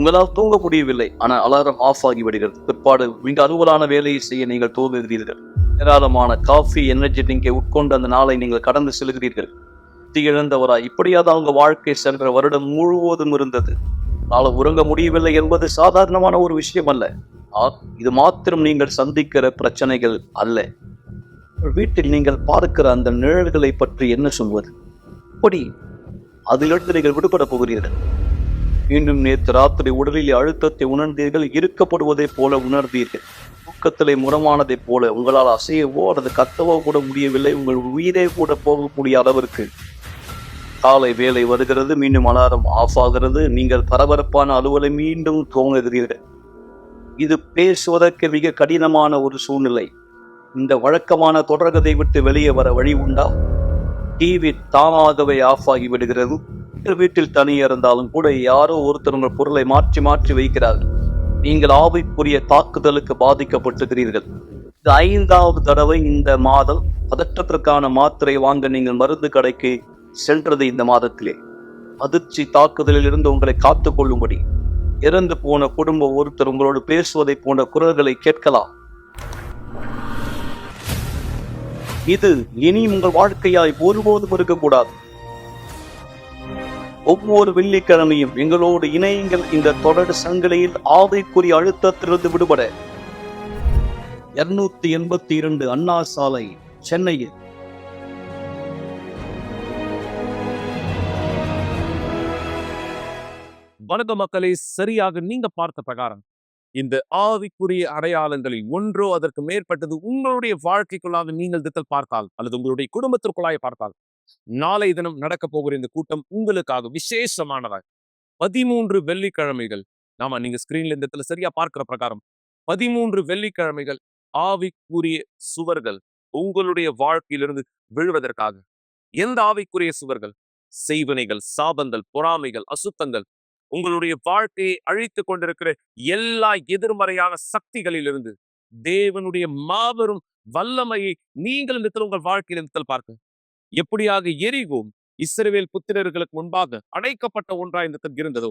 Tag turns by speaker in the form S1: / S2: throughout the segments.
S1: உங்களால் தூங்க முடியவில்லை, ஆனால் அலாரம் ஆஃப் ஆகிவிடுகிறது. பிற்பாடு மிக அலுவலான வேலையை செய்ய நீங்கள் தோன்றுகிறீர்கள். ஏராளமான காஃபி, எனர்ஜி ட்ரிங்கை உட்கொண்டு அந்த நாளை நீங்கள் கடந்து செல்கிறீர்கள். புத்தி இழந்தவராய் இப்படியாதான் உங்க வாழ்க்கை சென்ற வருடம் முழுவதும் இருந்தது. நாளை உறங்க முடியவில்லை என்பது சாதாரணமான ஒரு விஷயம் அல்ல. இது மாத்திரம் நீங்கள் சந்திக்கிற பிரச்சனைகள் அல்ல. வீட்டில் நீங்கள் பார்க்கிற அந்த நிழல்களை பற்றி என்ன சொல்வது? அப்படி அதிலிருந்து நீங்கள் விடுபட போகிறீர்கள். மீண்டும் நேற்று ராத்திரி உடலில் அழுத்தத்தை உணர்ந்தீர்கள், இருக்கப்படுவதை போல உணர்ந்தீர்கள். தூக்கத்திலே முரமானதைப் போல உங்களால் அசையவோ அல்லது கத்தவோ கூட முடியவில்லை. உங்கள் உயிரே கூட போகக்கூடிய அளவிற்கு காலை வேலை வருகிறது, மீண்டும் அலாரம் ஆஃப் ஆகிறது. நீங்கள் பரபரப்பான அலுவலை மீண்டும் துவங்குகிறீர்கள். இது பேசுவதற்கு மிக கடினமான ஒரு சூழ்நிலை. இந்த வழக்கமான தொடர்கதை விட்டு வெளியே வர வழி உண்டா? டிவி தானாகவே ஆஃப் ஆகி விடுகிறது. வீட்டில் தனியே இருந்தாலும் கூட யாரோ ஒருத்தர் உங்கள் பொருளை மாற்றி மாற்றி வைக்கிறார்கள். நீங்கள் ஆவிக்குரிய தாக்குதலுக்கு பாதிக்கப்பட்டுகிறீர்கள். இது 5வது தடவை இந்த மாதம் பதற்றத்திற்கான மாத்திரை வாங்க நீங்கள் மருந்து கடைக்கு சென்றது. இந்த மாதத்திலே அதிர்ச்சி தாக்குதலில் இருந்து உங்களை காத்துக் கொள்ளும்படி இறந்து போன குடும்ப ஒருத்தர் உங்களோடு பேசுவதை போன்ற குரல்களை கேட்கலாம். இது இனி உங்கள் வாழ்க்கையாய் ஒருபோதும் இருக்கக்கூடாது. ஒவ்வொரு வெள்ளிக்கிழமையும் எங்களோடு இணையுங்கள். இந்த தொடர் சங்கிலியில் ஆவிக்குரிய அழுத்தத்திலிருந்து விடுபட 282 அண்ணா சாலை, சென்னையில்.
S2: வணக்க மக்களே, சரியாக நீங்க பார்த்த பிரகாரம் இந்த ஆவிக்குரிய அடையாளங்களில் ஒன்றோ அதற்கு மேற்பட்டது உங்களுடைய வாழ்க்கைக்குள்ளாக நீங்கள் திட்டல் பார்த்தால் அல்லது உங்களுடைய குடும்பத்திற்குள்ளாய் பார்த்தால், நாளை தினம் நடக்க போகிற இந்த கூட்டம் உங்களுக்காக விசேஷமானதாக 13 வெள்ளிக்கிழமைகள். நீங்க ஸ்கிரீன்ல இந்த இடத்துல சரியா பார்க்கிற பிரகாரம் 13 வெள்ளிக்கிழமைகள் ஆவிக்குரிய சுவர்கள் உங்களுடைய வாழ்க்கையிலிருந்து விழுவதற்காக. எந்த ஆவிக்குரிய சுவர்கள்? செய்வனைகள், சாபங்கள், பொறாமைகள், அசுத்தங்கள், உங்களுடைய வாழ்க்கையை அழித்துக் கொண்டிருக்கிற எல்லா எதிர்மறையான சக்திகளிலிருந்து தேவனுடைய மாபெரும் வல்லமையை நீங்கள் இந்த உங்கள் வாழ்க்கையில் பார்க்க. எப்படியாக எரிகோ இஸ்ரவேல் புத்திரர்களுக்கு முன்பாக அடைக்கப்பட்ட ஒன்றாய் இந்த இருந்ததோ,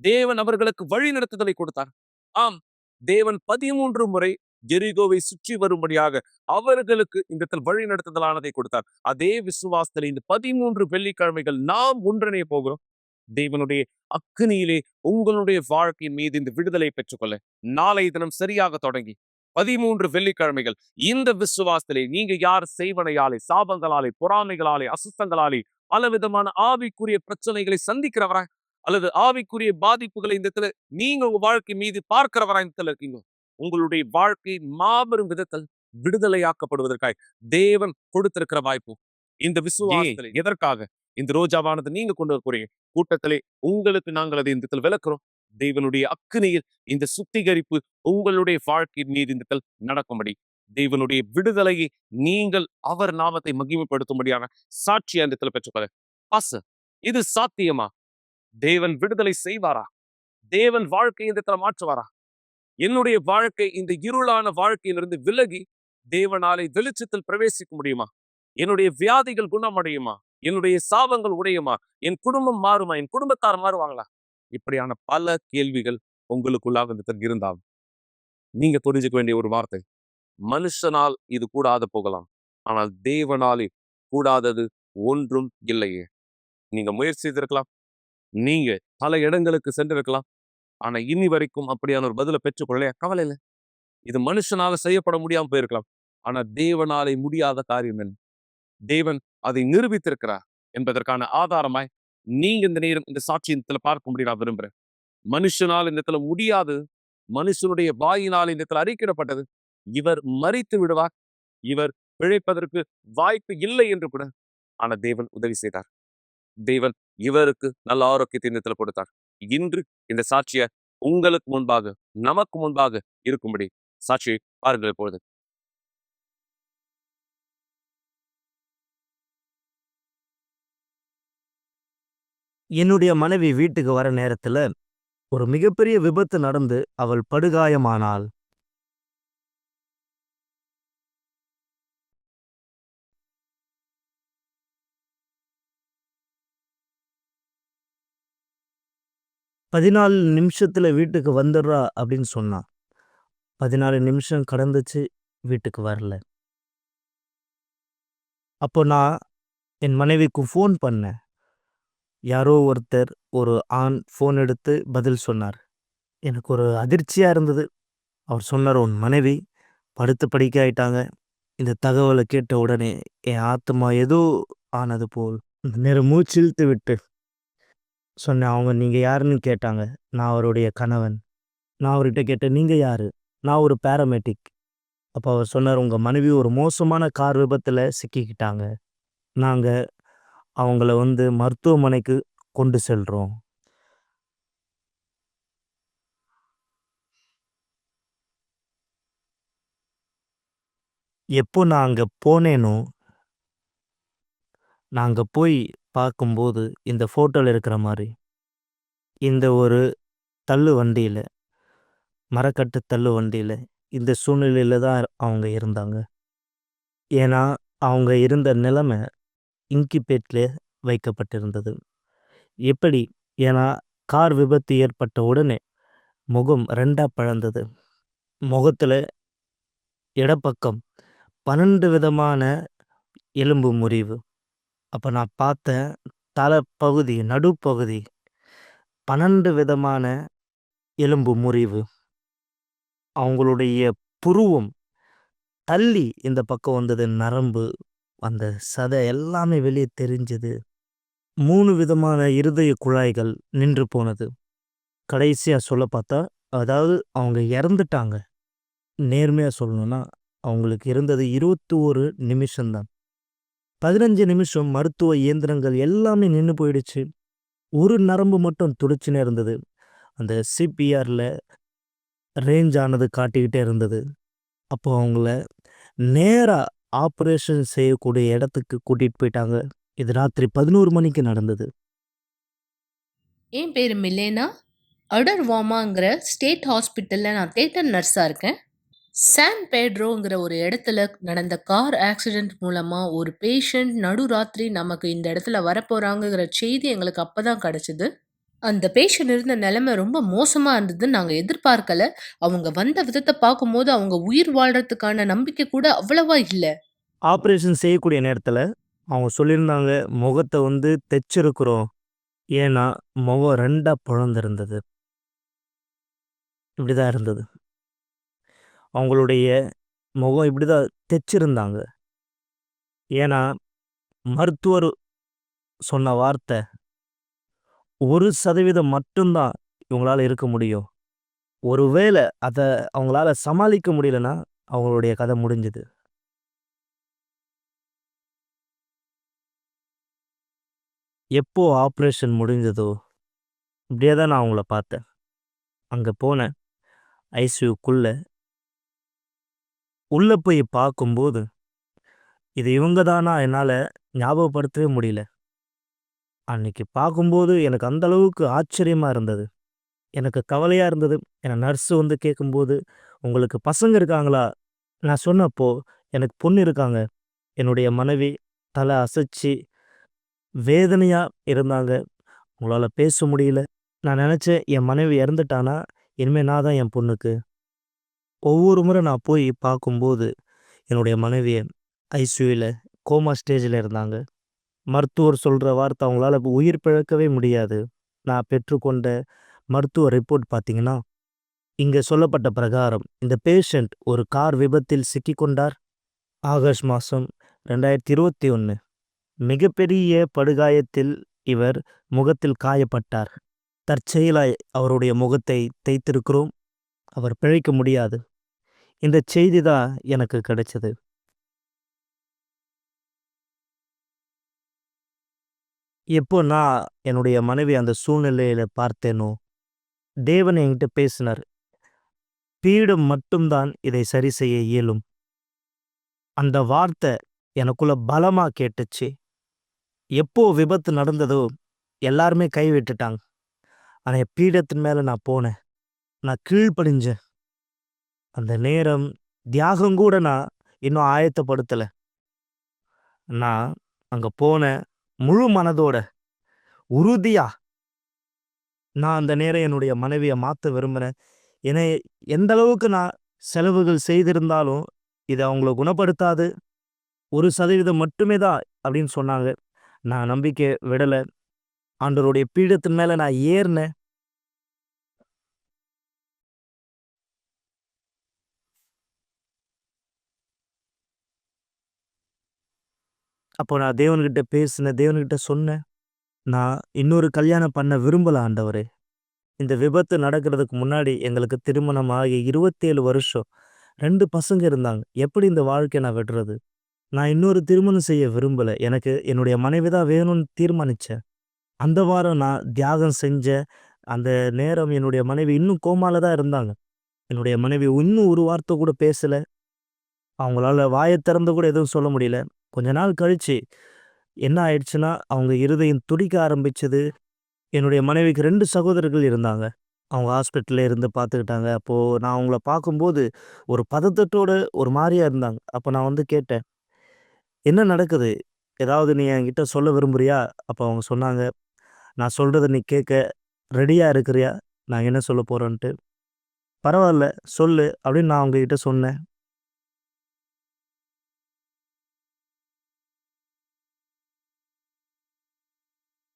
S2: தேவன் அவர்களுக்கு வழி நடத்துதலை கொடுத்தார். ஆம், தேவன் 13 முறை எரிகோவை சுற்றி வரும்படியாக அவர்களுக்கு இந்த வழி நடத்துதலானதை கொடுத்தார். அதே விசுவாசத்தில் இந்த 13 வெள்ளிக்கிழமைகள் நாம் ஒன்றிணைய போகிறோம். தேவனுடைய அக்கினியிலே உங்களுடைய வாழ்க்கையின் மீது இந்த விடுதலை பெற்றுக்கொள்ள நாளை தினம் சரியாக தொடங்கி 13 வெள்ளிக்கிழமைகள் இந்த விசுவாசத்திலே நீங்க யார் செய்வனையாலே, சாபங்களாலே, பொறாமைகளாலே, அசுத்தங்களாலே பலவிதமான ஆவிக்குரிய பிரச்சனைகளை சந்திக்கிறவரா அல்லது ஆவிக்குரிய பாதிப்புகளை இந்த இடத்துல நீங்க உங்க வாழ்க்கை மீது பார்க்கிறவரா இந்த இருக்கீங்க, உங்களுடைய வாழ்க்கை மாபெரும் விதத்தில் விடுதலையாக்கப்படுவதற்காய் தேவன் கொடுத்திருக்கிற வாய்ப்பு இந்த விசுவாசத்திலே. எதற்காக இந்த ரோஜாவானது நீங்க கொண்டு வரக்கூடிய கூட்டத்திலே உங்களுக்கு நாங்கள் அதை இந்த விளக்குறோம். தேவனுடைய அக்கினியில் இந்த சுத்திகரிப்பு உங்களுடைய வாழ்க்கையின் மீது இந்த நடக்கும்படி, தேவனுடைய விடுதலையை நீங்கள் அவர் நாமத்தை மகிமைப்படுத்தும்படியான சாட்சியா இந்த பெற்றுக்கொள்ள. இது சாத்தியமா? தேவன் விடுதலை செய்வாரா? தேவன் வாழ்க்கையை இந்த மாற்றுவாரா? என்னுடைய வாழ்க்கை இந்த இருளான வாழ்க்கையிலிருந்து விலகி தேவனாலே வெளிச்சத்தில் பிரவேசிக்க முடியுமா? என்னுடைய வியாதிகள் குணமடையுமா? என்னுடைய சாபங்கள் உடையுமா? என் குடும்பம் மாறுமா? என் குடும்பத்தார் மாறுவாங்களா? இப்படியான பல கேள்விகள் உங்களுக்குள்ளாக இருந்தால் நீங்க புரிஞ்சுக்க வேண்டிய ஒரு வார்த்தை, மனுஷனால் இது கூடாது போகலாம், ஆனால் தேவனாலே கூடாதது ஒன்றும் இல்லையே. நீங்க முயற்சி செய்திருக்கலாம், நீங்க பல இடங்களுக்கு சென்றிருக்கலாம், ஆனா இனி வரைக்கும் அப்படியான ஒரு பதிலை பெற்றுக்கொள்ள கவலை இல்லை. இது மனுஷனால செய்யப்பட முடியாம போயிருக்கலாம், ஆனா தேவனாலே முடியாத காரியம் என்ன? தேவன் அதை நிரூபித்திருக்கிறார் என்பதற்கான ஆதாரமாய் நீங்க இந்த நேரம் இந்த சாட்சியத்துல பார்க்க முடியும். நான் விரும்புறேன். மனுஷனால் இந்த முடியாது, மனுஷனுடைய வாயினால் இந்த அறிக்கையிடப்பட்டது. இவர் மரித்து விடுவார், இவர் பிழைப்பதற்கு வாய்ப்பு இல்லை என்று கூட, ஆனா தேவன் உதவி செய்தார். தேவன் இவருக்கு நல்ல ஆரோக்கியத்தை இந்த கொடுத்தார். இன்று இந்த சாட்சிய உங்களுக்கு முன்பாக, நமக்கு முன்பாக இருக்கும்படி சாட்சியை பாருங்கள். இப்பொழுது
S3: என்னுடைய மனைவி வீட்டுக்கு வர நேரத்துல ஒரு மிகப்பெரிய விபத்து நடந்து அவள் படுகாயமானாள். 14 நிமிஷத்துல வீட்டுக்கு வந்துடுறா அப்படின்னு சொன்னா. 14 நிமிஷம் கடந்துச்சு, வீட்டுக்கு வரல. அப்போ நான் என் மனைவிக்கு ஃபோன் பண்ணேன். யாரோ ஒருத்தர், ஒரு ஆண் ஃபோன் எடுத்து பதில் சொன்னார். எனக்கு ஒரு அதிர்ச்சியா இருந்தது. அவர் சொன்னார், "உன் மனைவி படுத்த படுக்கை ஆயிட்டாங்க." இந்த தகவலை கேட்ட உடனே என் ஆத்துமா ஏதோ ஆனது போல் நேரம் மூச்சு இழுத்து விட்டு சொன்னேன், "அவங்க நீங்க யாருன்னு?" கேட்டாங்க. "நான் அவருடைய கணவன்." நான் அவர்கிட்ட கேட்டேன், "நீங்க யாரு?" "நான் ஒரு பேராமெடிக்." அப்போ அவர் சொன்னார், "உங்க மனைவி ஒரு மோசமான கார் விபத்துல சிக்கிக்கிட்டாங்க. நாங்க அவங்கள மருத்துவமனைக்கு கொண்டு செல்றோம்." எப்போ நான் அங்க போனேனோ, நான் அங்க போய் பார்க்கும்போது இந்த ஃபோட்டோல இருக்கிற மாரி, இந்த ஒரு தள்ளு வண்டியில, மரக்கட்டு தள்ளு வண்டியில, இந்த சூழ்நிலையில தான் அவங்க இருந்தாங்க. ஏன்னா, அவங்க இருந்த நிலைமை இன்குபேட்ல வைக்கப்பட்டிருந்தது. எப்படி? ஏன்னா, கார் விபத்து ஏற்பட்ட உடனே முகம் 2ஆ பிளந்தது. முகத்துல இடப்பக்கம் 12 விதமான எலும்பு முறிவு. அப்ப நான் பார்த்தேன், தலைப்பகுதி, நடுப்பகுதி 12 விதமான எலும்பு முறிவு. அவங்களுடைய புருவம் தள்ளி இந்த பக்கம் வந்தது. நரம்பு, அந்த சதை எல்லாமே வெளிய தெரிஞ்சது. 3 விதமான இருதய குழாய்கள் நின்று போனது. கடைசியா சொல்லப் பார்த்தா, அதாவது அவங்க இறந்துட்டாங்க. நேர்மையா சொல்லணும்னா, அவங்களுக்கு இருந்தது 21 நிமிஷம் தான். 15 நிமிஷம் மருத்துவ இயந்திரங்கள் எல்லாமே நின்னு போயிடுச்சு. ஒரு நரம்பு மட்டும் துடிச்சுன்னே இருந்தது. அந்த சிபிஆர்ல ரேஞ்ச் ஆனது காட்டிக்கிட்டே இருந்தது. அப்போ அவங்கள நேரா ஆப்பரேஷன் செய்யக்கூடிய இடத்துக்கு கூட்டிட்டு போயிட்டாங்க. இது ராத்திரி 11 மணிக்கு நடந்தது.
S4: என் பேரு மிலேனா. அடர்வாமாங்கிற ஸ்டேட் ஹாஸ்பிட்டல்ல நான் தியேட்டர் நர்ஸா இருக்கேன். சான் பேட்ரோங்கிற ஒரு இடத்துல நடந்த கார் ஆக்சிடென்ட் மூலமா ஒரு பேஷண்ட் நடுராத்திரி நமக்கு இந்த இடத்துல வரப்போறாங்கங்கிற செய்தி எங்களுக்கு அப்பதான் கிடைச்சது. அந்த பேஷண்ட் இருந்த நிலைமை ரொம்ப மோசமா இருந்ததுன்னு நாங்க எதிர்பார்க்கல. அவங்க வந்த விதத்தை பார்க்கும்போது அவங்க உயிர் வாழ்றதுக்கான நம்பிக்கை கூட அவ்வளவா இல்ல.
S3: ஆப்பரேஷன் செய்யக்கூடிய நேரத்துல அவங்க சொல்லியிருந்தாங்க, முகத்த தெச்சிருக்கிறோம். ஏன்னா, முகம் 2ஆ பிளந்திருந்தது. இப்படிதான் இருந்தது. அவங்களுடைய முகம் இப்படிதான் தெச்சிருந்தாங்க. ஏன்னா, மருத்துவர் சொன்ன வார்த்தை, 1% மட்டும் தான் இவங்களால இருக்க முடியும். ஒருவேள அத அவங்களால சமாளிக்க முடியலன்னா, அவங்களுடைய கதை முடிஞ்சுது. எப்போ ஆப்பரேஷன் முடிஞ்சதோ, இப்படியே தான் நான் அவங்கள பார்த்தேன். அங்க போனேன். ஐசியூக்குள்ள. உள்ள போய் பார்க்கும்போது, இது இவங்க தானா என்னால ஞாபகப்படுத்தவே முடியல. அன்னைக்கு பார்க்கும்போது எனக்கு அந்த அளவுக்கு ஆச்சரியமா இருந்தது. எனக்கு கவலையா இருந்தது. ஏன்னா நர்ஸ் கேட்கும்போது, "உங்களுக்கு பசங்க இருக்காங்களா?" நான் சொன்னப்போ, "எனக்கு பொண்ணு இருக்காங்க." என்னுடைய மனைவி தல அசைச்சு வேதனையா இருந்தாங்க. "உங்களால பேச முடியல." நான் நெனச்சேன், என் மனைவி இறந்துட்டானா, இனிமே நான் தான் என் பொண்ணுக்கு. ஒவ்வொரு முறை நான் போய் பார்க்கும்போது, என்னுடைய மனைவிய ஐசியூல கோமா ஸ்டேஜ்ல இருந்தாங்க. மருத்துவர் சொல்ற வார்த்தை, "அவங்களால உயிர் பிழைக்கவே முடியாது." நான் பெற்றுக்கொண்ட மருத்துவ ரிப்போர்ட் பார்த்தீங்கன்னா, இங்க சொல்லப்பட்ட பிரகாரம், இந்த பேஷண்ட் ஒரு கார் விபத்தில் சிக்கிக்கொண்டார். ஆகஸ்ட் மாசம் 2021. மிகப்பெரிய படுகாயத்தில் இவர் முகத்தில் காயப்பட்டார். தற்செயலாய் அவருடைய முகத்தை தேய்த்திருக்கிறோம். அவர் பிழைக்க முடியாது. இந்த செய்தி தான் எனக்கு கிடைச்சது. எப்போ நான் என்னுடைய மனைவி அந்த சூழ்நிலையில பார்த்தேனோ, தேவன் என்கிட்ட பேசினார். பீடம் மட்டும் தான் இதை சரி செய்ய இயலும். அந்த வார்த்தை எனக்குள்ள பலமா கேட்டுச்சு. எப்போ விபத்து நடந்ததோ, எல்லாருமே கை விட்டுட்டாங்க. ஆனா என் பீடத்தின் மேல நான் போனேன். நான் கீழ்ப்படிஞ்சேன். அந்த நேரம் தியாகம் கூட நான் இன்னும் ஆயத்தப்படுத்தல. நான் அங்க போனேன் முழு மனதோட, உறுதியா நான் அந்த நேரம் என்னுடைய மனைவியை மாற்ற விரும்புகிறேன். ஏன்னா எந்த அளவுக்கு நான் செலவுகள் செய்திருந்தாலும் இது அவங்கள குணப்படுத்தாது. 1% மட்டுமே தான் அப்படின்னு சொன்னாங்க. நான் நம்பிக்கை விடலை. ஆண்டவருடைய பீடத்தின் மேலே நான் ஏறினேன். அப்போ நான் தேவன்கிட்ட பேசினேன். தேவன்கிட்ட சொன்னேன், நான் இன்னொரு கல்யாணம் பண்ண விரும்பல ஆண்டவரே. இந்த விபத்து நடக்கிறதுக்கு முன்னாடி எங்களுக்கு திருமணம் ஆகி 27 வருஷம். 2 பசங்க இருந்தாங்க. எப்படி இந்த வாழ்க்கையை நான் விடுறது? நான் இன்னொரு திருமணம் செய்ய விரும்பல. எனக்கு என்னுடைய மனைவி தான் வேணும்னு தீர்மானிச்சேன். அந்த வாரம் நான் தியாகம் செஞ்சேன். அந்த நேரம் என்னுடைய மனைவி இன்னும் கோமால தான் இருந்தாங்க. என்னுடைய மனைவி இன்னும் ஒரு வார்த்தை கூட பேசல. அவங்களால வாயை திறந்து கூட எதுவும் சொல்ல முடியல. கொஞ்ச நாள் கழிச்சு என்ன ஆயிடுச்சுன்னா, அவங்க இருதயம் துடிக்க ஆரம்பிச்சது. என்னுடைய மனைவிக்கு 2 சகோதரர்கள் இருந்தாங்க. அவங்க ஹாஸ்பிட்டல்ல இருந்து பார்த்துக்கிட்டாங்க. அப்போ நான் அவங்கள பார்க்கும்போது ஒரு பதட்டத்தோட ஒரு மாரியா இருந்தாங்க. அப்போ நான் வந்து கேட்டேன், "என்ன நடக்குது? ஏதாவது நீ என்கிட்ட சொல்ல விரும்புறியா?" அப்போ அவங்க சொன்னாங்க, "நான் சொல்றத நீ கேட்க ரெடியா இருக்கிறியா? நான் என்ன சொல்ல போறேன்ட்டு." "பரவால்ல சொல்லு" அப்படின்னு நான் அவங்ககிட்ட சொன்னேன்.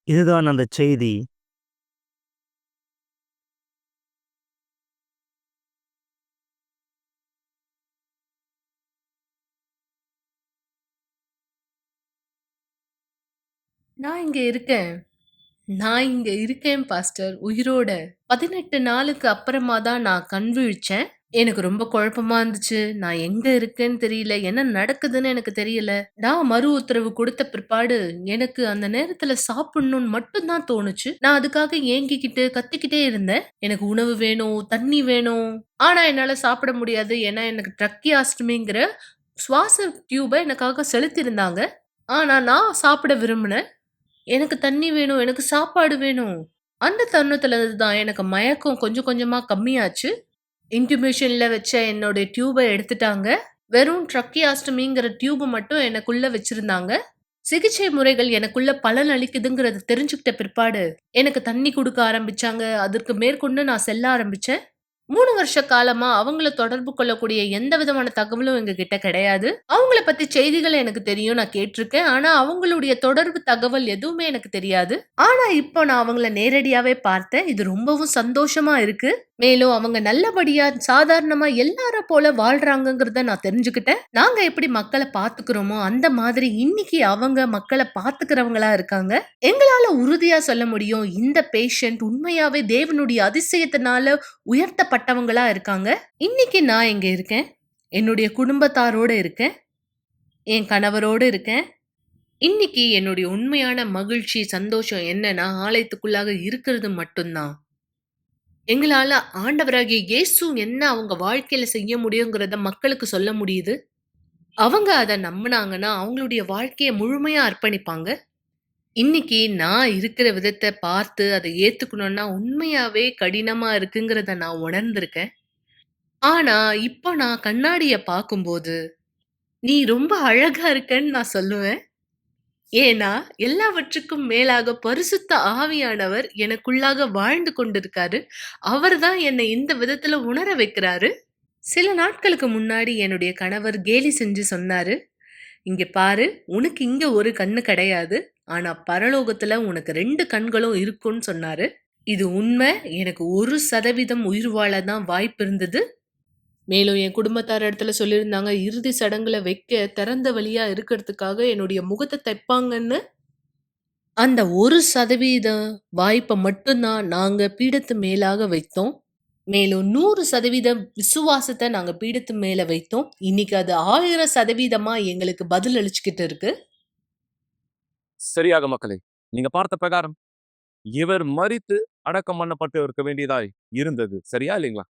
S3: இதுதான் அந்த செய்தி.
S4: நான் இங்க இருக்கேன். நான் இங்க இருக்கேன் பாஸ்டர் உயிரோட. 18 நாளுக்கு அப்புறமா தான் நான் கண் விழிச்சேன். எனக்கு ரொம்ப குழப்பமா இருந்துச்சு. நான் எங்க இருக்கேன்னு தெரியல. என்ன நடக்குதுன்னு எனக்கு தெரியல. நான் மறு உத்தரவு குடுத்த பிற்பாடு, எனக்கு அந்த நேரத்துல சாப்பிடணும்னு மட்டும் தான் தோணுச்சு. நான் அதுக்காக ஏங்கிக்கிட்டு, கத்திக்கிட்டே இருந்தேன். எனக்கு உணவு வேணும், தண்ணி வேணும். ஆனா என்னால சாப்பிட முடியாது. ஏன்னா எனக்கு ட்ரக்கியாஸ்டமிங்கிற சுவாச டியூப எனக்காக செலுத்தியிருந்தாங்க. ஆனா நான் சாப்பிட விரும்பினேன். எனக்கு தண்ணி வேணும், எனக்கு சாப்பாடு வேணும். அந்த தருணத்துல தான் எனக்கு மயக்கம் கொஞ்சம் கொஞ்சமா கம்மியாச்சு. இன்டியூபேஷன்ல வச்ச என்னோட டியூப எடுத்துட்டாங்க. வெறும் ட்ரக்கியாஸ்டமிங்கிற டியூப மட்டும் எனக்குள்ள வச்சிருந்தாங்க. சிகிச்சை முறைகள் எனக்குள்ள பலன் அளிக்குதுங்கிறத தெரிஞ்சுக்கிட்ட பிற்பாடு, எனக்கு தண்ணி குடுக்க ஆரம்பிச்சாங்க. அதற்கு மேற்கொண்டு நான் செல்ல ஆரம்பிச்சேன். 3 வருஷ காலமா அவங்கள தொடர்பு கொள்ளக்கூடிய எந்த விதமான தகவலும் எங்ககிட்ட கிடையாது. அவங்கள பத்தி செய்திகள் எனக்கு தெரியும். நான் கேட்டிருக்கேன். ஆனா அவங்களுடைய தொடர்பு தகவல் எதுவுமே எனக்கு தெரியாது. ஆனா இப்போ நான் அவங்கள நேரடியாவே பார்த்தேன். இது ரொம்பவும் சந்தோஷமா இருக்கு. மேலும் அவங்க நல்லபடியா சாதாரணமா எல்லார போல வாழ்றாங்கங்கிறத நான் தெரிஞ்சுக்கிட்டேன். நாங்க எப்படி மக்கள பார்த்துக்கிறோமோ, அந்த மாதிரி இன்னைக்கு அவங்க மக்கள பார்த்துக்கிறவங்களா இருக்காங்க. எங்களால உறுதியா சொல்ல முடியும். இந்த பேஷண்ட் உண்மையாவே தேவனுடைய அதிசயத்தினால உயர்த்தப்பட்டவங்களா இருக்காங்க. இன்னைக்கு நான் இங்க இருக்கேன். என்னுடைய குடும்பத்தாரோட இருக்கேன். என் கணவரோட இருக்கேன். இன்னைக்கு என்னுடைய உண்மையான மகிழ்ச்சி, சந்தோஷம் என்னன்னா, ஆலயத்துக்குள்ளாக இருக்கிறது மட்டும்தான். எங்களால ஆண்டவராகிய இயேசு என்ன அவங்க வாழ்க்கையில செய்ய முடியுங்கிறத மக்களுக்கு சொல்ல முடியுது. அவங்க அத நம்புனாங்கன்னா, அவங்களுடைய வாழ்க்கைய முழுமையா அர்ப்பணிப்பாங்க. இன்னைக்கு நான் இருக்கிற விதத்த பார்த்து அத ஏத்துக்கணும்னா, உண்மையாவே கடினமா இருக்குங்கிறத நான் உணர்ந்திருக்கேன். ஆனா, இப்போ நான் கண்ணாடிய பார்க்கும்போது, "நீ ரொம்ப அழகா இருக்கன்னு" நான் சொல்லுவேன். ஏன்னா, எல்லாவற்றுக்கும் மேலாக பரிசுத்த ஆவியானவர் எனக்குள்ளாக வாழ்ந்து கொண்டிருக்காரு. அவர் தான் என்னை இந்த விதத்துல உணர வைக்கிறாரு. சில நாட்களுக்கு முன்னாடி என்னுடைய கணவர் கேலி செஞ்சு சொன்னாரு, "இங்க பாரு, உனக்கு இங்க ஒரு கண்ணு கிடையாது. ஆனா பரலோகத்துல உனக்கு 2 கண்களும் இருக்கும்னு" சொன்னாரு. இது உண்மை. எனக்கு 1% உயிர் வாழ தான் வாய்ப்பு இருந்தது. மேலும் என் குடும்பத்தார் இடத்துல சொல்லியிருந்தாங்க, இறுதி சடங்குல வைக்க திறந்த வழியா இருக்கிறதுக்காக என்னுடைய முகத்த தைப்பாங்கன்னு. அந்த 1% வாய்ப்ப மட்டும் தான் நாங்க பீடத்து மேலாக வைத்தோம். மேலும் 100% விசுவாசத்த நாங்க பீடத்து மேல வைத்தோம். இன்னைக்கு அது 1000% எங்களுக்கு பதில் அளிச்சுக்கிட்டு இருக்கு.
S2: சரியாக மக்களே, நீங்க பார்த்த பிரகாரம் இவர் மரித்து அடக்கம் பண்ணப்பட்டு இருக்க வேண்டியதாய் இருந்தது. சரியா இல்லைங்களா?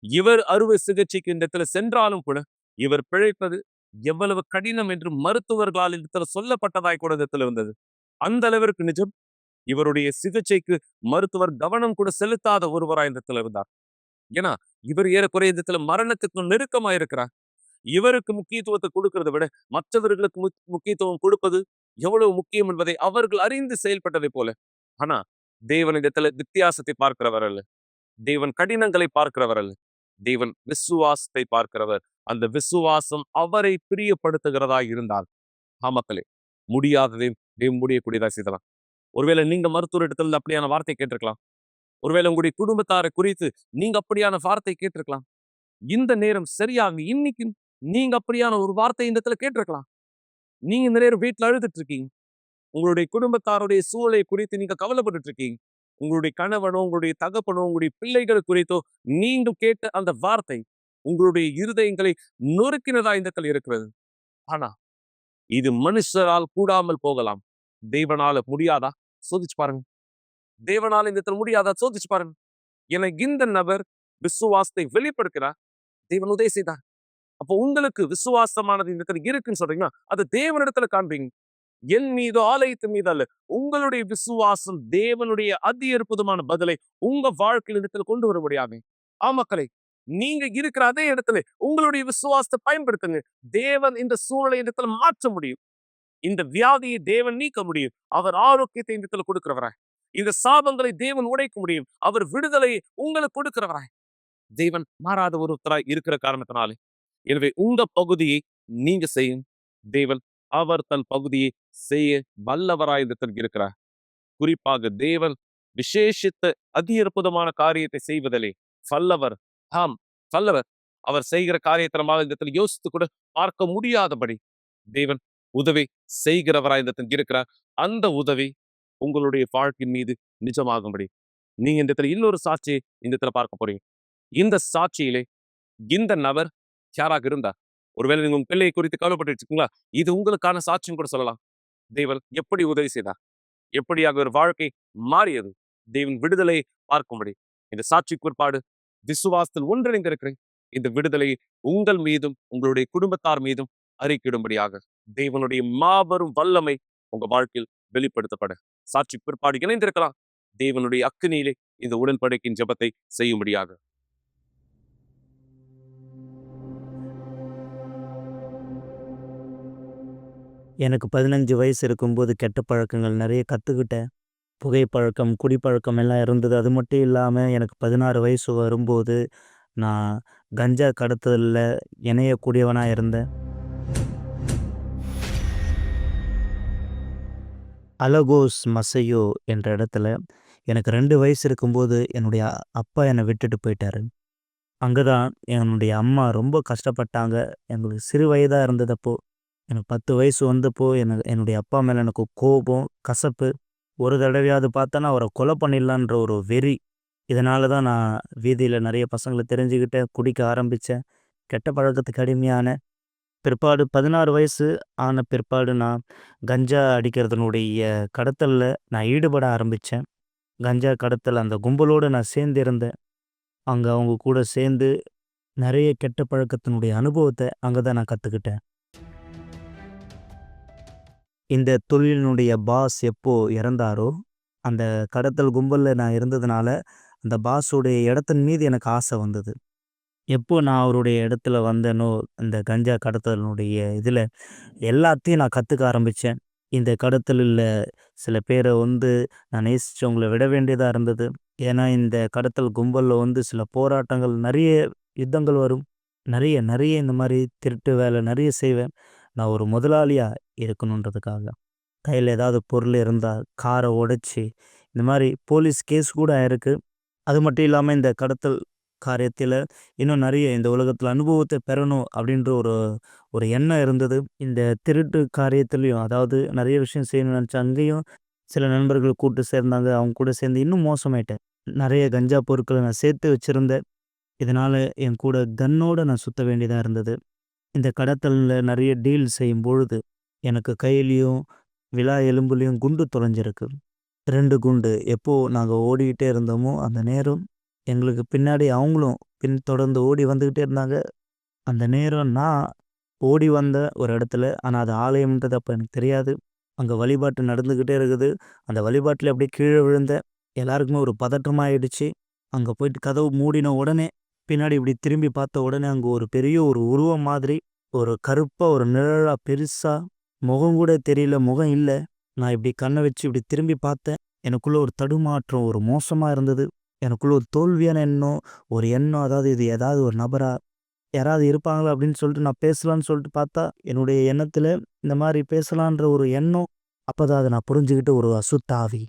S2: இவர் அறுவை சிகிச்சைக்கு இந்த இடத்துல சென்றாலும் கூட இவர் பிழைப்பது எவ்வளவு கடினம் என்று மருத்துவர்களால் இந்த இடத்துல சொல்லப்பட்டதாய் கூட இந்த இடத்துல இருந்தது. அந்த அளவிற்கு நிஜம். இவருடைய சிகிச்சைக்கு மருத்துவர் கவனம் கூட செலுத்தாத ஒருவராய் இந்த இடத்துல இருந்தார். ஏன்னா இவர் ஏறக்குறைய இந்த இடத்துல மரணத்துக்கு நெருக்கமா இருக்கிறார். இவருக்கு முக்கியத்துவத்தை கொடுக்கிறதை விட மற்றவர்களுக்கு முக்கியத்துவம் கொடுப்பது எவ்வளவு முக்கியம் என்பதை அவர்கள் அறிந்து செயல்பட்டதை போல. ஆனா தேவன் இடத்துல வித்தியாசத்தை பார்க்கிறவர் அல்ல. தேவன் கடினங்களை பார்க்கிறவர் அல்ல. தேவன் விசுவாசத்தை பார்க்கிறவர். அந்த விசுவாசம் அவரை பிரியப்படுத்துகிறதா இருந்தால், மக்களே, முடியாததையும் தேவன் முடியக்கூடியதா செய்தலாம். ஒருவேளை நீங்க மருத்துவர் இடத்துல அப்படியான வார்த்தை கேட்டிருக்கலாம். ஒருவேளை உங்களுடைய குடும்பத்தாரை குறித்து நீங்க அப்படியான வார்த்தை கேட்டிருக்கலாம். இந்த நேரம் சரியாக இன்னைக்கு நீங்க அப்படியான ஒரு வார்த்தை இந்த இடத்துல கேட்டிருக்கலாம். நீங்க இந்த நேரம் வீட்டுல அழுதுட்டு இருக்கீங்க. உங்களுடைய குடும்பத்தாருடைய சூழலை குறித்து நீங்க கவலைப்பட்டு இருக்கீங்க. உங்களுடைய கணவனோ, உங்களுடைய தகப்பனோ, உங்களுடைய பிள்ளைகள் குறித்தோ நீங்கள் கேட்ட அந்த வார்த்தை உங்களுடைய இருதயங்களை நொறுக்கினதா இந்த இடத்துல இருக்கிறது. ஆனா இது மனுஷரால் கூடாமல் போகலாம். தேவனால முடியாதா? சோதிச்சு பாருங்க. தேவனால இந்த இடத்துல முடியாதா? சோதிச்சு பாருங்க. எனக்கு இந்த நபர் விசுவாசத்தை வெளிப்படுத்துகிறார். தேவன் உதவி செய்தார். அப்போ உங்களுக்கு விசுவாசமானது இந்த இடத்துல இருக்குன்னு சொல்றீங்கன்னா அது தேவனிடத்துல காண்பீங்க. என் மீதோ ஆலயத்தின் மீது அல்ல. உங்களுடைய விசுவாசம் தேவனுடைய அதி அற்புதமான பதிலை உங்க வாழ்க்கையில் இடத்துல கொண்டு வர முடியாது. மக்களே, நீங்க இருக்கிற அதே இடத்துல உங்களுடைய விசுவாசத்தை பயன்படுத்துங்க. தேவன் இந்த சூழலை இடத்துல மாற்ற முடியும். இந்த வியாதியை தேவன் நீக்க முடியும். அவர் ஆரோக்கியத்தை இந்த இடத்துல கொடுக்கிறவராய். இந்த சாபங்களை தேவன் உடைக்க முடியும். அவர் விடுதலையை உங்களுக்கு கொடுக்கிறவராய். தேவன் மாறாத ஒருத்தராய் இருக்கிற காரணத்தினாலே, எனவே உங்க பகுதியை நீங்க செய்யும். தேவன் அவர் தன் பகுதியை செய்ய வல்லவராய் இருக்கிறார். குறிப்பாக தேவன் விசேஷித்த அதி அற்புதமான காரியத்தை செய்வதிலே வல்லவர். வல்லவர். அவர் செய்கிற காரியத்தை நம்மால் இந்த இடத்துல யோசித்து கூட பார்க்க முடியாதபடி தேவன் உதவி செய்கிறவராய் இந்த இருக்கிறார். அந்த உதவி உங்களுடைய வாழ்க்கையின் மீது நிஜமாகும்படி நீங்க இந்த இடத்துல இன்னொரு சாட்சியை இந்த இடத்துல பார்க்க போறீங்க. இந்த சாட்சியிலே இந்த நபர் யாராக இருந்தார்? ஒருவேளை நீங்க உங்க பிள்ளையை குறித்து கவலைப்பட்டு வச்சுக்கீங்களா? இது உங்களுக்கான சாட்சியும் கூட சொல்லலாம். தேவன் எப்படி உதவி செய்தார், எப்படியாக ஒரு வாழ்க்கை மாறியது, தேவன் விடுதலையை பார்க்கும்படி இந்த சாட்சி குறிப்பாடு விசுவாசத்தில் ஒன்றிணைந்து இருக்கிறேன். இந்த விடுதலையை உங்கள் மீதும் உங்களுடைய குடும்பத்தார் மீதும் அறிக்கையிடும்படியாக தேவனுடைய மாபெரும் வல்லமை உங்க வாழ்க்கையில் வெளிப்படுத்தப்பட சாட்சி பிற்பாடு இணைந்திருக்கலாம். தேவனுடைய அக்கினியிலே இந்த உடன்படிக்கையின் ஜெபத்தை செய்யும்படியாக.
S3: எனக்கு 15 வயசு இருக்கும்போது கெட்ட பழக்கங்கள் நிறைய கற்றுக்கிட்டேன். புகைப்பழக்கம், குடிப்பழக்கம் எல்லாம் இருந்தது. அது மட்டும் இல்லாமல் எனக்கு 16 வயசு வரும்போது நான் கஞ்சா கடத்தலில் இணையக்கூடியவனாக இருந்தேன். அலகோஸ் மசையோ என்ற இடத்துல எனக்கு 2 வயசு இருக்கும்போது என்னுடைய அப்பா என்னை விட்டுட்டு போயிட்டாரு. அங்கே தான் என்னுடைய அம்மா ரொம்ப கஷ்டப்பட்டாங்க. எங்களுக்கு சிறு வயதாக இருந்ததப்போ, எனக்கு 10 வயசு வந்தப்போ என்னுடைய அப்பா மேலே எனக்கு கோபம், கசப்பு. ஒரு தடவையாவது பார்த்தோன்னா அவரை கொலை பண்ணிடலான்ற ஒரு வெறி. இதனால தான் நான் வீதியில் நிறைய பசங்களை தெரிஞ்சுக்கிட்டேன், குடிக்க ஆரம்பித்தேன், கெட்ட பழக்கத்துக்கு அடிமையானேன். பிற்பாடு 16 வயசு ஆன பிற்பாடு நான் கஞ்சா அடிக்கிறதுனுடைய கடத்தலில் நான் ஈடுபட ஆரம்பித்தேன். கஞ்சா கடத்தல் அந்த கும்பலோடு நான் சேர்ந்து இருந்தேன். அங்கே அவங்க கூட சேர்ந்து நிறைய கெட்ட பழக்கத்தினுடைய அனுபவத்தை அங்கே தான் நான் கற்றுக்கிட்டேன். இந்த தொழிலினுடைய பாஸ் எப்போ இறந்தாரோ, அந்த கடத்தல் கும்பலில் நான் இருந்ததுனால அந்த பாஸுடைய இடத்தின் மீது எனக்கு ஆசை வந்தது. எப்போ நான் அவருடைய இடத்துல வந்தேனோ, இந்த கஞ்சா கடத்தலினுடைய இதில் எல்லாத்தையும் நான் கற்றுக்க ஆரம்பித்தேன். இந்த கடத்தலில் சில பேரை நான் நேசித்தவங்கள விட வேண்டியதாக இருந்தது. ஏன்னா இந்த கடத்தல் கும்பலில் சில போராட்டங்கள், நிறைய யுத்தங்கள் வரும். நிறைய இந்த மாதிரி திருட்டு வேலை நிறைய செய்வேன். நான் ஒரு முதலாளியாக இருக்கணுன்றதுக்காக கையில் ஏதாவது பொருள் இருந்தால் காரை உடைச்சி இந்த மாதிரி போலீஸ் கேஸ் கூட ஆயிருக்கு. அது மட்டும் இல்லாமல் இந்த கடத்தல் காரியத்தில் இன்னும் நிறைய இந்த உலகத்தில் அனுபவத்தை பெறணும் அப்படின்ற ஒரு எண்ணம் இருந்தது. இந்த திருட்டு காரியத்துலேயும் அதாவது நிறைய விஷயம் செய்யணும்னு நினச்சா அங்கேயும் சில நண்பர்கள் கூட்டு சேர்ந்தாங்க. அவங்க கூட சேர்ந்து இன்னும் மோசமாயிட்டேன். நிறைய கஞ்சா பொருட்களை நான் சேர்த்து வச்சுருந்தேன். இதனால் என் கூட கன்னோடு நான் சுற்ற வேண்டியதாக இருந்தது. இந்த கடத்தலில் நிறைய டீல் செய்யும் பொழுது எனக்கு கையிலையும் விலா எலும்புலையும் குண்டு தொலைஞ்சிருக்கு. 2 குண்டு. எப்போது நாங்கள் ஓடிக்கிட்டே இருந்தோமோ அந்த நேரம் எங்களுக்கு பின்னாடி அவங்களும் தொடர்ந்து ஓடி வந்துக்கிட்டே இருந்தாங்க. அந்த நேரம் நான் ஓடி வந்த ஒரு இடத்துல, ஆனால் அது ஆலயம்ன்றது அப்போ எனக்கு தெரியாது. அங்கே வழிபாட்டு நடந்துக்கிட்டே இருக்குது. அந்த வழிபாட்டில் அப்படியே கீழே விழுந்தேன். எல்லாருக்குமே ஒரு பதற்றமாயிடுச்சு. அங்கே போயிட்டு கதவு மூடின உடனே பின்னாடி இப்படி திரும்பி பார்த்த உடனே அங்கே ஒரு பெரிய ஒரு உருவம் மாதிரி, ஒரு கருப்பாக ஒரு நிழலாக பெருசாக, முகம் கூட தெரியல, முகம் இல்லை. நான் இப்படி கண்ணை வச்சு இப்படி திரும்பி பார்த்தேன். எனக்குள்ள ஒரு தடுமாற்றம், ஒரு மோசமா இருந்தது. எனக்குள்ள ஒரு தோல்வியான எண்ணம், ஒரு எண்ணம் அதாவது இது ஏதாவது ஒரு நபரா, யாராவது இருப்பாங்களா அப்படின்னு சொல்லிட்டு நான் பேசலான்னு சொல்லிட்டு பார்த்தா, என்னுடைய எண்ணத்தில இந்த மாரி பேசலான்ற ஒரு எண்ணம், அப்பதான் அத நான் புரிஞ்சுகிட்ட ஒரு அசுத்த ஆவி.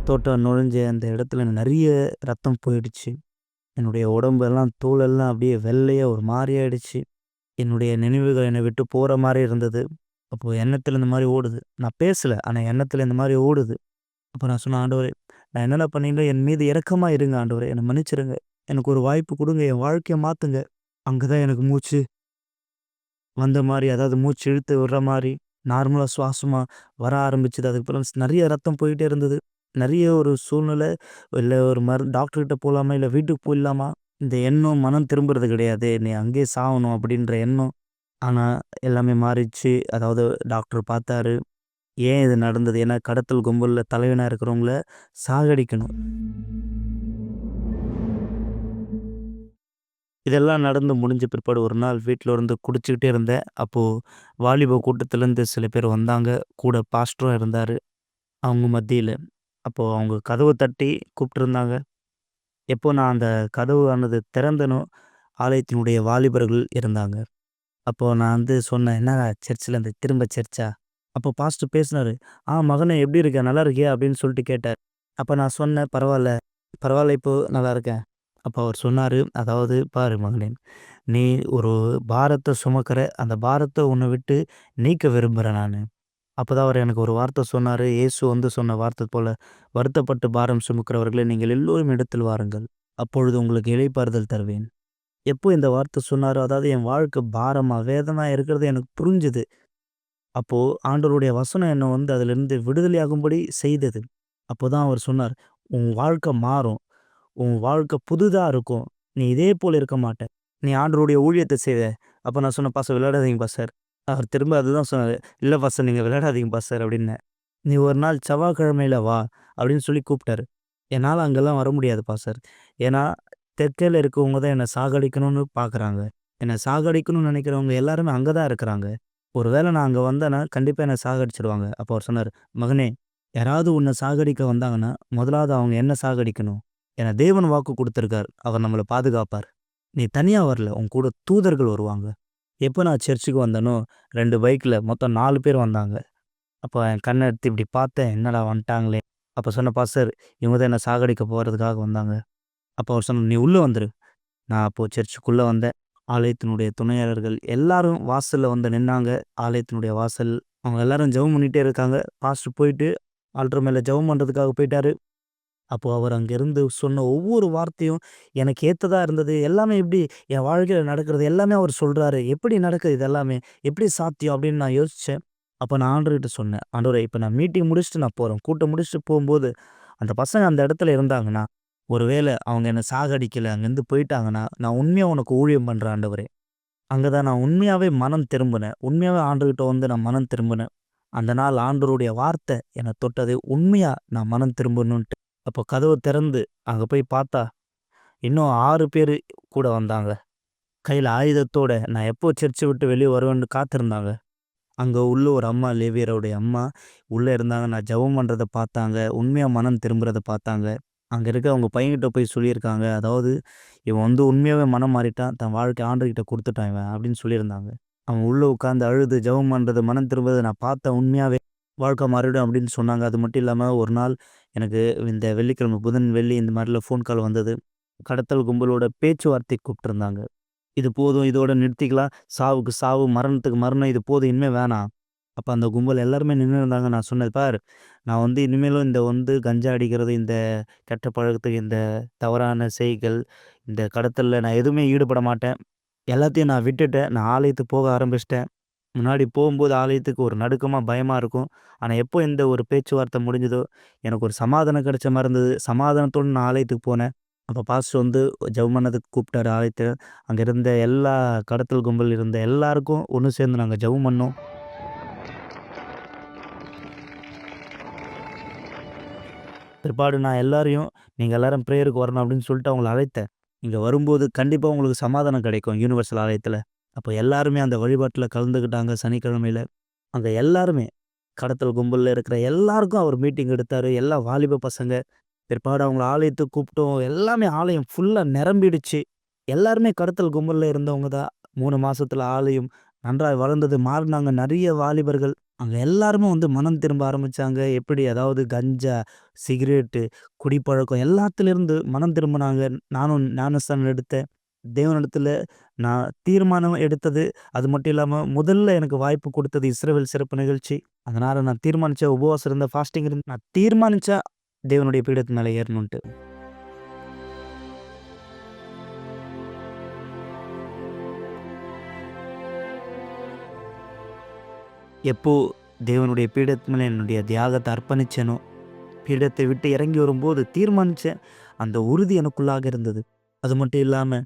S3: தோட்டம் நுழைஞ்ச அந்த இடத்துல நெறைய ரத்தம் போயிடுச்சு. என்னுடைய உடம்பெல்லாம் தோலெல்லாம் அப்படியே வெள்ளையா ஒரு மாரி ஆயிடுச்சு. என்னுடைய நினைவுகள் என்னை விட்டு போற மாரி இருந்தது. அப்போ எண்ணத்துல இந்த மாரி ஓடுது. நான் பேசல. ஆனா எண்ணத்துல இந்த மாரி ஓடுது. அப்ப நான் சொன்னேன், "ஆண்டவரே, நான் என்னென்ன பண்ணிட்டேன், என் மீது இரக்கமா இருங்க ஆண்டவரே. என்ன மன்னிச்சிடுங்க. எனக்கு ஒரு வாய்ப்பு குடுங்க. என் வாழ்க்கைய மாத்துங்க." அங்க தான் எனக்கு மூச்சு வந்த மாரி, அதாவது மூச்சு இழுத்து விடுற மாரி, நார்மலா சுவாசமா வர ஆரம்பிச்சது. அதுக்கப்புறம் நெறைய ரத்தம் போயிட்டே இருந்தது. நெறைய ஒரு சூழ்நிலை, இல்ல ஒரு டாக்டர் கிட்ட போலாமா? இல்ல வீட்டுக்கு போயிடலாமா? இந்த எண்ணம் மனம் திரும்புறது கிடையாது. "நீ அங்கேயே சாவணும்." அப்படின்ற எண்ணம். ஆனா எல்லாமே மாறிடுச்சு. அதாவது டாக்டர் பார்த்தாரு. ஏன் இது நடந்தது? ஏன்னா கடத்தல் கும்பல்ல தலைவனா இருக்கிறவங்கள சாகடிக்கணும். இதெல்லாம் நடந்து முடிஞ்ச பிற்பாடு ஒரு நாள் வீட்ல இருந்து குடிச்சுக்கிட்டே இருந்தேன். அப்போ வாலிப கூட்டத்திலேருந்து சில பேர் வந்தாங்க. கூட பாஸ்டரும் இருந்தாரு. அவங்க மத்தியில. அப்போ அவங்க கதவ தட்டி கூப்பிட்டுருந்தாங்க. எப்போ நான் அந்த கதவு ஆனது திறந்தனோ, ஆலயத்தினுடைய வாலிபர்கள் இருந்தாங்க. அப்போ நான் வந்து சொன்னேன், "என்னடா சர்ச்சில இந்த திரும்ப சர்ச்சா?" அப்போ பாஸ்டர் பேசினாரு. மகனே எப்படி இருக்க? நல்லா இருக்கியா?" அப்படின்னு சொல்லிட்டு கேட்டார். அப்ப நான் சொன்னேன், "பரவால்ல, பரவால்ல இப்போ நல்லா இருக்கேன்." அப்போ அவர் சொன்னாரு, "அதாவது பாரு மகனே, நீ ஒரு பாரத்த சுமக்கிற, அந்த பாரத்த உன்ன விட்டு நீக்க விரும்புறேன் நானு." அப்பதான் அவர் எனக்கு ஒரு வார்த்தை சொன்னாரு. இயேசு வந்து சொன்ன வார்த்தை போல, "வருத்தப்பட்டு பாரம் சுமக்கிறவர்களே, நீங்கள் எல்லோரும் இடத்தில் வாருங்கள். அப்பொழுது உங்களுக்கு இளைப்பாறுதல் தருவேன்." எப்போ இந்த வார்த்தை சொன்னாரோ, அதாவது என் வாழ்க்கை பாரமா, வேதனையா இருக்கிறது எனக்கு புரிஞ்சுது. அப்போ ஆண்டவருடைய வசனம் என்ன வந்து அதிலிருந்து விடுதலையாகும்படி செய்தது. அப்போதான் அவர் சொன்னார், "உன் வாழ்க்கை மாறும். உன் வாழ்க்கை புதிதா இருக்கும். நீ இதே போல இருக்க மாட்ட. நீ ஆண்டவருடைய ஊழியத்த செய்வ." அப்ப நான் சொன்னேன், "பாஸ்டர் விளையாடாதீங்க பாஸ்டர்." அவர் திரும்ப அதுதான் சொன்னாரு. "இல்ல பாஸ்டர், நீங்க விளையாடாதீங்க பாஸ்டர்" அப்படின்னேன். "நீ ஒரு நாள் செவ்வாய்க்கிழமையில வா" அப்படின்னு சொல்லி கூப்பிட்டாரு. என்னால அங்கெல்லாம் வர முடியாது பாஸ்டர். ஏன்னா, தெற்கேல இருக்கவங்க தான் என்ன சாகடிக்கணும்னு பார்க்குறாங்க. என்ன சாகடிக்கணும்னு நினைக்கிறவங்க எல்லாருமே அங்க தான் இருக்கிறாங்க. ஒரு வேளை நான் அங்க வந்தேன்னா, கண்டிப்பா என்ன சாகடிச்சுருவாங்க. அப்போ அவர் சொன்னாரு, "மகனே, யாராவது உன்ன சாகடிக்க வந்தாங்கன்னா, முதலாவது அவங்க என்ன சாகடிக்கணும். ஏன்னா தேவன் வாக்கு குடுத்திருக்கார். அவர் நம்மள பாதுகாப்பார். நீ தனியா வரல. உன் கூட தூதர்கள் வருவாங்க." எப்போ நான் சர்ச்சுக்கு வந்தேனோ, 2 பைக்ல மொத்தம் 4 பேர் வந்தாங்க. அப்போ என் கண்ண எடுத்து இப்படி பார்த்தேன். என்னடா வந்துட்டாங்களே! அப்ப சொன்னேன், "பாஸ்டர், இவங்க தான் என்ன சாகடிக்க போறதுக்காக வந்தாங்க." அப்போ அவர் சொன்னார், "நீ உள்ள வந்துரு." நான் அப்போ சர்ச்சுக்குள்ள வந்தேன். ஆலயத்தினுடைய துணையாளர்கள் எல்லாரும் வாசல்ல வந்து நின்னாங்க. ஆலயத்தினுடைய வாசல். அவங்க எல்லாரும் ஜெபம் பண்ணிட்டே இருக்காங்க. பாஸ்டர் போயிட்டு ஆல்டர் மேல ஜெபம் பண்றதுக்காக போயிட்டாரு. அப்போ அவர் அங்கிருந்து சொன்ன ஒவ்வொரு வார்த்தையும் எனக்கு ஏத்ததா இருந்தது. எல்லாமே எப்படி என் வாழ்க்கையில நடக்கிறது எல்லாமே அவர் சொல்றாரு. எப்படி நடக்குது இது எல்லாமே? எப்படி சாத்தியம்? அப்படின்னு நான் யோசிச்சேன். அப்ப நான் ஆண்டவர்கிட்ட சொன்னேன், "ஆண்டவரே, இப்ப நான் மீட்டிங் முடிச்சுட்டு நான் போறேன். கூட்டம் முடிச்சுட்டு போம்போது, அந்த பசங்க அந்த இடத்துல இருந்தாங்கன்னா, ஒருவேளை அவங்க என்ன சாகடிக்கல, அங்கேருந்து போயிட்டாங்கன்னா, நான் உண்மையா உனக்கு ஊழியம் பண்றேன் ஆண்டவரே." அங்க தான் நான் உண்மையாவே மனம் திரும்புனேன். உண்மையாவே ஆண்டவர்கிட்ட வந்து நான் மனம் திரும்புனேன். அந்த நாள் ஆண்டவருடைய வார்த்தை என்ன தொட்டது. உண்மையா நான் மனம் திரும்பணுன்ட்டு. அப்போ கதவு திறந்து அங்க போய் பார்த்தா, இன்னும் 6 பேரு கூட வந்தாங்க. கையில ஆயுதத்தோட நான் எப்போ சர்ச்ச விட்டு வெளிய வருவேன்னு காத்திருந்தாங்க. அங்க உள்ள ஒரு அம்மா, லேவியருடைய அம்மா உள்ள இருந்தாங்க. நான் ஜெபம் பண்றத பார்த்தாங்க. உண்மையா மனம் திரும்புறத பார்த்தாங்க. அங்க இருக்க அவங்க பையன்கிட்ட போய் சொல்லியிருக்காங்க. அதாவது, "இவன் வந்து உண்மையாவே மனம் மாறிட்டான். தன் வாழ்க்கைய ஆண்டவர்கிட்ட குடுத்துட்டான் இவன்" அப்படின்னு சொல்லியிருந்தாங்க. அவன் உள்ள உட்கார்ந்து அழுது ஜெபம் பண்றது, மனம் திரும்புறத நான் பார்த்தேன். உண்மையாவே வாழ்க்கை மாறிடும் அப்படின்னு சொன்னாங்க. அது மட்டும் இல்லாம ஒரு நாள் எனக்கு இந்த வெள்ளிக்கிழமை, புதன், வெள்ளி இந்த மாரிலாம் ஃபோன் கால் வந்தது. கடத்தல் கும்பலோட பேச்சுவார்த்தைக்கு கூப்பிட்டுருந்தாங்க. "இது போதும். இதோட நிறுத்திக்கலாம். சாவுக்கு சாவு, மரணத்துக்கு மரணம். இது போதும். இனிமே வேணாம்." அப்ப அந்த கும்பல் எல்லாருமே நின்னு இருந்தாங்க. நான் சொன்னேன், "பார், நான் வந்து இனிமேலும் இந்த வந்து கஞ்சா அடிக்கிறது, இந்த கெட்ட பழக்கத்துக்கு, இந்த தவறான செய்கள், இந்த கடத்தல்ல நான் எதுவுமே ஈடுபட மாட்டேன். எல்லாத்தையும் நான் விட்டுட்டேன். நான் ஆலயத்துக்கு போக ஆரம்பிச்சுட்டேன்." முன்னாடி போகும்போது ஆலயத்துக்கு ஒரு நடுக்கமா, பயமா இருக்கும். ஆனா எப்போ இந்த ஒரு பேச்சுவார்த்தை முடிஞ்சதோ, எனக்கு ஒரு சமாதானம் கிடைச்ச மாரி இருந்தது. சமாதானத்தோட நான் ஆலயத்துக்கு போனேன். அப்ப பாஸ்டர் வந்து ஜெபம் பண்ணதுக்கு கூப்பிட்டாரு ஆலயத்துல. அங்க இருந்த எல்லா கடத்தல் கும்பல் இருந்த எல்லாருக்கும் ஒண்ணு சேர்ந்து நாங்க ஜெபம் பண்ணோம். பிற்பாடு நான் எல்லாரையும், "நீங்க எல்லாரும் பிரேயருக்கு வரணும்" அப்படின்னு சொல்லிட்டு அவங்கள அழைத்தேன். "நீங்க வரும்போது கண்டிப்பா உங்களுக்கு சமாதானம் கிடைக்கும் யுனிவர்சல் ஆலயத்துல." அப்போ எல்லாருமே அந்த வழிபாட்டில் கலந்துக்கிட்டாங்க சனிக்கிழமையில். அங்கே எல்லாருமே கடத்தல் கும்பலில் இருக்கிற எல்லாருக்கும் அவர் மீட்டிங் எடுத்தார். எல்லா வாலிப பசங்க. பிற்பாடு அவங்கள ஆலயத்துக்கு கூப்பிட்டோம். எல்லாமே ஆலயம் ஃபுல்லாக நிரம்பிடுச்சு. எல்லாருமே கடத்தல் கும்பலில் இருந்தவங்க தான். 3 மாசத்துல ஆலயம் நன்றாய் வளர்ந்தது. மாறினாங்க நிறைய வாலிபர்கள். அங்கே எல்லாருமே வந்து மனம் திரும்ப ஆரம்பிச்சாங்க. எப்படி அதாவது கஞ்சா, சிகரெட்டு, குடிப்பழக்கம் எல்லாத்துலேருந்து மனம் திரும்பினாங்க. நானும் ஞானஸ்தானம் எடுத்தேன். தேவனிடத்தில் நான் தீர்மானம் எடுத்தது. அது மட்டும் இல்லாமல் முதல்ல எனக்கு வாய்ப்பு கொடுத்தது இஸ்ரவேல் சிறப்பு நிகழ்ச்சி. அதனால் நான் தீர்மானித்தேன், உபவாசம் இருந்தேன், ஃபாஸ்டிங் இருந்தேன். நான் தீர்மானித்தேன் தேவனுடைய பீடத்து மேலே ஏறணுன்ட்டு. எப்போ தேவனுடைய பீடத்து மேலே என்னுடைய தியாகத்தை அர்ப்பணிச்சேனோ, பீடத்தை விட்டு இறங்கி வரும்போது தீர்மானித்தேன். அந்த உறுதி எனக்குள்ளாக இருந்தது. அது மட்டும் இல்லாமல்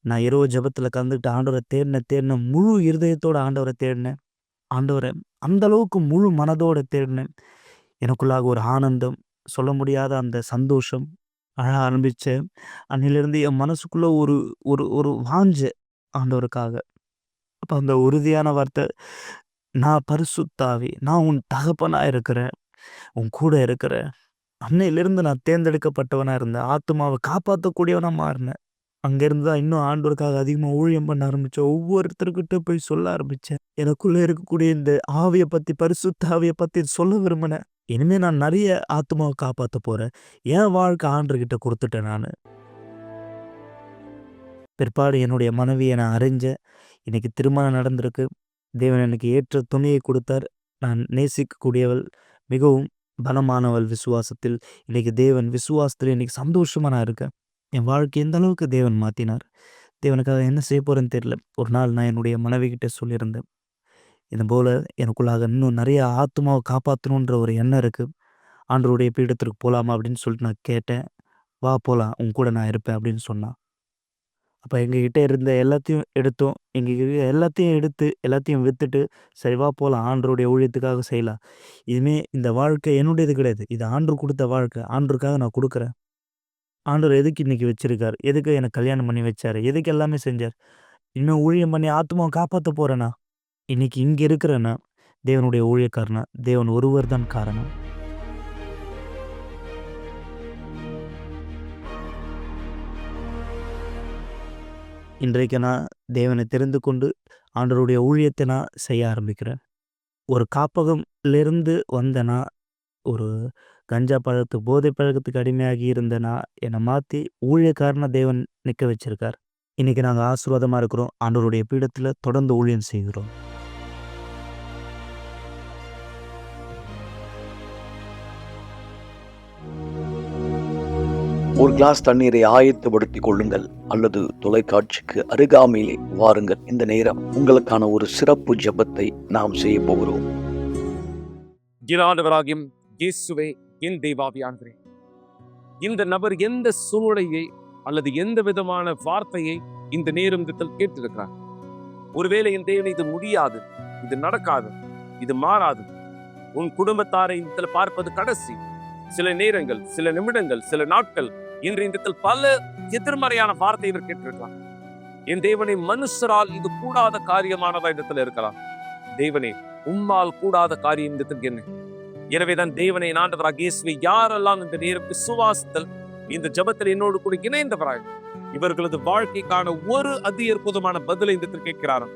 S3: நான் இரவு ஜெபத்தில் கலந்துக்கிட்டு ஆண்டவரை தேடினேன். முழு இருதயத்தோடு ஆண்டவரை தேடினேன். ஆண்டவரை அந்த அளவுக்கு முழு மனதோடு தேடினேன். எனக்குள்ளாக ஒரு ஆனந்தம், சொல்ல முடியாத அந்த சந்தோஷம் அழ ஆரம்பித்தேன். அன்னிலிருந்து என் மனசுக்குள்ளே ஒரு ஒரு ஒரு வாஞ்சை ஆண்டவருக்காக. அப்போ அந்த உறுதியான வார்த்தை, நான் பரிசுத்தாவி, நான் உன் தகப்பனா இருக்கிறேன், உன் கூட இருக்கிறேன். அன்னையிலிருந்து நான் தேர்ந்தெடுக்கப்பட்டவனா இருந்தேன். ஆத்துமாவை காப்பாற்றக்கூடியவனா மாறினேன். அங்கேருந்து தான் இன்னும் ஆண்டவருக்காக அதிகமாக ஊழியம் பண்ண ஆரம்பித்தேன். ஒவ்வொருத்தர்கிட்ட போய் சொல்ல ஆரம்பித்தேன். எனக்குள்ளே இருக்கக்கூடிய இந்த ஆவியை பற்றி, பரிசுத்த ஆவியை பற்றி சொல்ல விரும்பினேன். இனிமேல் நான் நிறைய ஆத்துமாவை காப்பாற்ற போகிறேன். என் வாழ்க்கை ஆண்டவர்கிட்ட கொடுத்துட்டேன் நான். பிற்பாடு என்னுடைய மனைவியை நான் அறிஞ்சேன். இன்னைக்கு திருமணம் நடந்திருக்கு. தேவன் எனக்கு ஏற்ற துணையை கொடுத்தார். நான் நேசிக்கக்கூடியவள், மிகவும் பலமானவள் விசுவாசத்தில். இன்னைக்கு தேவன் விசுவாசத்தில் இன்னைக்கு சந்தோஷமாக நான் இருக்கேன். என் வாழ்க்கை எந்த அளவுக்கு தேவன் மாற்றினார். தேவனுக்காக என்ன செய்ய போகிறேன்னு தெரியல. ஒரு நாள் நான் என்னுடைய மனைவிக்கிட்ட சொல்லியிருந்தேன், இது போல் எனக்குள்ளாக இன்னும் நிறைய ஆத்துமாவை காப்பாற்றணுன்ற ஒரு எண்ணம் இருக்குது. ஆண்டவருடைய பீடத்திற்கு போகலாமா அப்படின்னு சொல்லிட்டு நான் கேட்டேன். வா போகலாம், உன் கூட நான் இருப்பேன் அப்படின்னு சொன்னான். அப்போ எங்ககிட்ட இருந்த எல்லாத்தையும் எடுத்தோம். எங்ககிட்ட எல்லாத்தையும் எடுத்து எல்லாத்தையும் விற்றுட்டு, சரி வா போகலாம், ஆண்டவருடைய ஊழியத்துக்காக செய்யலாம். இனிமேல் இந்த வாழ்க்கை என்னுடையது கிடையாது. இது ஆண்டவர் கொடுத்த வாழ்க்கை. ஆண்டவருக்காக நான் கொடுக்குறேன். ஆண்டவர் எதுக்கு இன்னைக்கு வச்சிருக்கார், எதுக்கு எனக்கு கல்யாணம் பண்ணி வச்சார், எதுக்கு எல்லாமே செஞ்சார். இன்னும் ஊழியம் பண்ணி ஆத்மாவை காப்பாற்ற போகிறேன்னா, இன்னைக்கு இங்கே இருக்கிறேன்னா தேவனுடைய ஊழியக்காரனா, தேவன் ஒருவர் தான் காரணம். இன்றைக்கு நான் தேவனை தெரிந்து கொண்டு ஆண்டவருடைய ஊழியத்தை நான் செய்ய ஆரம்பிக்கிறேன். ஒரு காப்பகம்லேருந்து வந்தேன்னா, ஒரு கஞ்சா பழக்கத்துக்கு, போதை பழக்கத்துக்கு அடிமையாகி இருந்தேன்னா, என்னை மாற்றி ஊழியக்காரனா தேவன் நிற்க வச்சிருக்கார். இன்னைக்கு நாங்கள் ஆசீர்வாதமாக இருக்கிறோம். ஆண்டவருடைய பீடத்தில் தொடர்ந்து ஊழியம் செய்கிறோம்.
S1: ஒரு கிளாஸ் தண்ணீரை ஆயத்தப்படுத்திக் கொள்ளுங்கள் அல்லது தொலைக்காட்சிக்கு அருகாமையிலே வாருங்கள். இந்த நேரம் உங்களுக்கான ஒரு சிறப்பு ஜெபத்தை நாம் செய்ய போகிறோம்.
S2: ஆண்டவராகியும் இயேசுவே, என் தேவாவியானவரே, இந்த நபர் எந்த சூழ்நிலையை அல்லது எந்த விதமான வார்த்தையை இந்த நேரத்தில் கேட்டிருக்கிறார். ஒருவேளை என் தேவன் இது முடியாது, இது நடக்காது, இது மாறாது, உன் குடும்பத்தாரை இந்த பார்ப்பது கடைசி, சில நேரங்கள், சில நிமிடங்கள், சில நாட்கள் என்று இந்த பல எதிர்மறையான வார்த்தை இவர் கேட்டிருக்கலாம். என் தேவனை, மனுஷரால் இது கூடாத காரியமானதா இடத்துல இருக்கலாம். தேவனே, உம்மால் கூடாத காரியம் இடத்துக்கு என்ன? எனவேதான் தேவனை, ஆண்டவராகிய இயேசுவை யாரெல்லாம் இந்த நேரம் விசுவாசத்தில் இந்த ஜெபத்தில் என்னோடு கூட இணைந்தவராய் இவர்களது வாழ்க்கைக்கான ஒரு அதி அற்புதமான பதிலை இந்த கேட்கிறாராம்.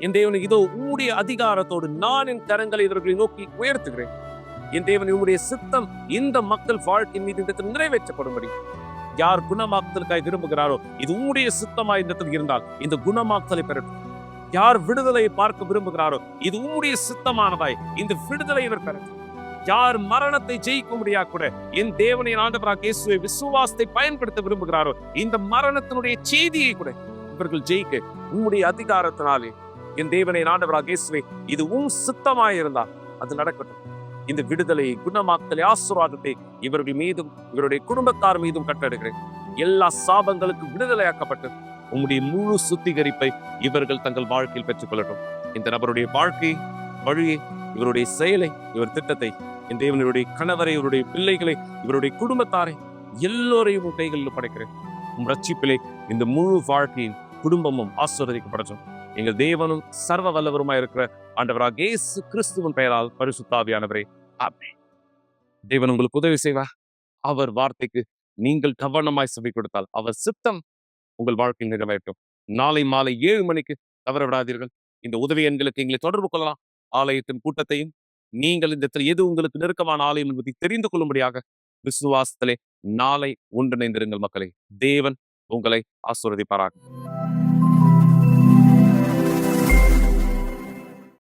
S2: என் தேவனை, இதோ உம்முடைய அதிகாரத்தோடு நான் என் கரங்களை இவர்களை நோக்கி உயர்த்துகிறேன். என் தேவனை, உம்முடைய சித்தம் இந்த மக்கள் வாழ்க்கை மீது இந்த நிறைவேற்றப்படும்படி யார் குணமாக்குதலுக்காய் விரும்புகிறாரோ, இது உம்முடைய சித்தமாய் இந்த இருந்தால் இந்த குணமாக்குதலை பெறட்டும். யார் விடுதலையை பார்க்க விரும்புகிறாரோ, இது உம்முடைய சித்தமானதாய் இந்த விடுதலை இவர் பெறட்டும். யார் மரணத்தை ஜெயிக்க முடியா கூட என் தேவனை, ஆண்டவராகிய இயேசுவை விசுவாசத்தை பயன்படுத்த விரும்புகிறாரோ, இந்த மரணத்தினுடைய செய்தியை கூட இவர்கள் ஜெயிக்க உம்முடைய அதிகாரத்தினாலே என் தேவனை, ஆண்டவராகிய இயேசுவை, இது உம் சித்தமாய் இருந்தால் அது நடக்கட்டும். இந்த விடுதலையை, குணமாக்கலை, ஆசீர்வாதத்தை இவர்கள் மீதும் இவருடைய குடும்பத்தார் மீதும் கட்டடுகிறேன். எல்லா சாபங்களுக்கு விடுதலையாக்கப்பட்டு உம்முடைய முழு சுத்திகரிப்பை இவர்கள் தங்கள் வாழ்க்கையில் பெற்றுக் கொள்ளட்டும். இந்த நபருடைய வாழ்க்கை வழியை, இவருடைய செயலை, இவர் திட்டத்தை, என் தேவனுடைய கணவரை, இவருடைய பிள்ளைகளை, இவருடைய குடும்பத்தாரை எல்லோரையும் கைகளில் படைக்கிறேன். ரட்சிப்பிலே இந்த முழு வாழ்க்கையின் குடும்பமும் ஆசீர்வதிக்கப்படட்டும். எங்கள் தேவனும் சர்வ வல்லவருமாய் இருக்கிற ஆண்டவராக இயேசு கிறிஸ்துவின் பெயரால் பரிசுத்தாவியானவரே ஆமென். தேவன் உங்களுக்கு உதவி செய்வார். அவர் வார்த்தைக்கு நீங்கள் கவனமாய் செவி கொடுத்தால் அவர் சித்தம் உங்கள் வாழ்க்கையில் நிறைவேற்றும். நாளை மாலை 7 மணிக்கு தவற விடாதீர்கள். இந்த உதவி எண்களுக்கு எங்களை தொடர்பு கொள்ளலாம். ஆலயத்தின் கூட்டத்தையும் நீங்கள் இந்த இடத்தில் எது உங்களுக்கு நெருக்கமான ஆலயம் என்பதை தெரிந்து கொள்ளும்படியாக விசுவாசத்திலே நாளை ஒன்றிணைந்திருங்கள் மக்களே. தேவன் உங்களை ஆசீர்வதிப்பாராக.